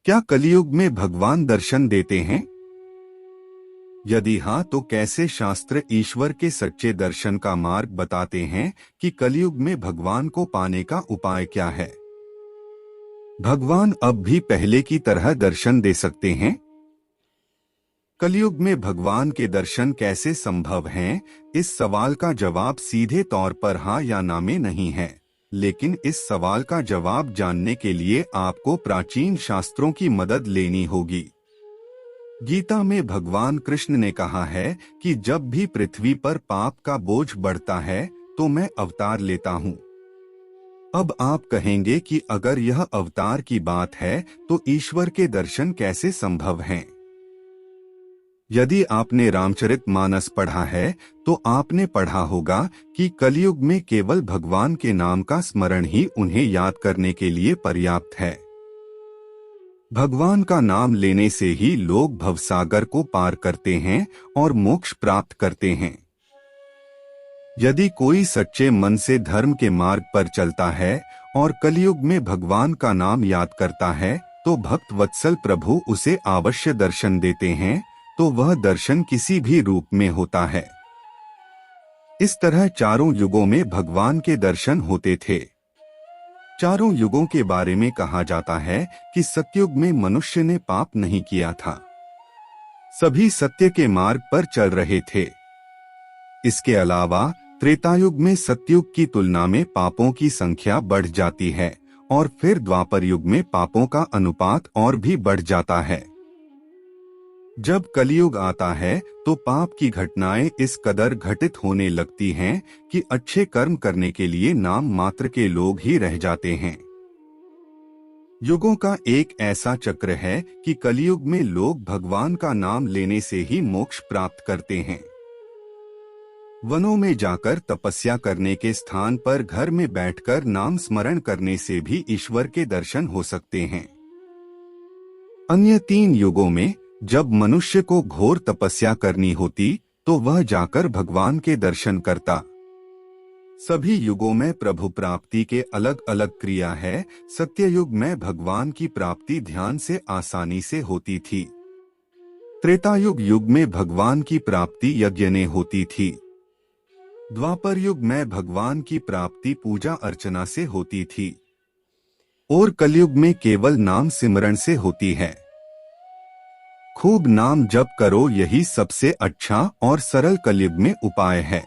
क्या कलियुग में भगवान दर्शन देते हैं? यदि हाँ, तो कैसे शास्त्र ईश्वर के सच्चे दर्शन का मार्ग बताते हैं कि कलियुग में भगवान को पाने का उपाय क्या है? भगवान अब भी पहले की तरह दर्शन दे सकते हैं? कलियुग में भगवान के दर्शन कैसे संभव हैं? इस सवाल का जवाब सीधे तौर पर हाँ या ना में नहीं है, लेकिन इस सवाल का जवाब जानने के लिए आपको प्राचीन शास्त्रों की मदद लेनी होगी। गीता में भगवान कृष्ण ने कहा है कि जब भी पृथ्वी पर पाप का बोझ बढ़ता है तो मैं अवतार लेता हूँ। अब आप कहेंगे कि अगर यह अवतार की बात है तो ईश्वर के दर्शन कैसे संभव हैं? यदि आपने रामचरितमानस पढ़ा है तो आपने पढ़ा होगा कि कलियुग में केवल भगवान के नाम का स्मरण ही उन्हें याद करने के लिए पर्याप्त है। भगवान का नाम लेने से ही लोग भवसागर को पार करते हैं और मोक्ष प्राप्त करते हैं। यदि कोई सच्चे मन से धर्म के मार्ग पर चलता है और कलियुग में भगवान का नाम याद करता है तो भक्त वत्सल प्रभु उसे अवश्य दर्शन देते हैं, तो वह दर्शन किसी भी रूप में होता है। इस तरह चारों युगों में भगवान के दर्शन होते थे। चारों युगों के बारे में कहा जाता है कि सतयुग में मनुष्य ने पाप नहीं किया था, सभी सत्य के मार्ग पर चल रहे थे। इसके अलावा त्रेतायुग में सतयुग की तुलना में पापों की संख्या बढ़ जाती है और फिर द्वापर युग में पापों का अनुपात और भी बढ़ जाता है। जब कलियुग आता है तो पाप की घटनाएं इस कदर घटित होने लगती हैं कि अच्छे कर्म करने के लिए नाम मात्र के लोग ही रह जाते हैं। युगों का एक ऐसा चक्र है कि कलियुग में लोग भगवान का नाम लेने से ही मोक्ष प्राप्त करते हैं। वनों में जाकर तपस्या करने के स्थान पर घर में बैठकर नाम स्मरण करने से भी ईश्वर के दर्शन हो सकते हैं। अन्य तीन युगों में जब मनुष्य को घोर तपस्या करनी होती तो वह जाकर भगवान के दर्शन करता। सभी युगों में प्रभु प्राप्ति के अलग अलग क्रिया है। सत्ययुग में भगवान की प्राप्ति ध्यान से आसानी से होती थी। त्रेतायुग युग में भगवान की प्राप्ति यज्ञ ने होती थी। द्वापर युग में भगवान की प्राप्ति पूजा अर्चना से होती थी और कलयुग में केवल नाम सिमरण से होती है। खूब नाम जप करो, यही सबसे अच्छा और सरल कलयुग में उपाय है।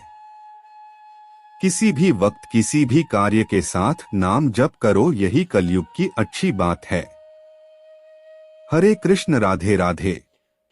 किसी भी वक्त किसी भी कार्य के साथ नाम जप करो, यही कलयुग की अच्छी बात है। हरे कृष्ण, राधे राधे।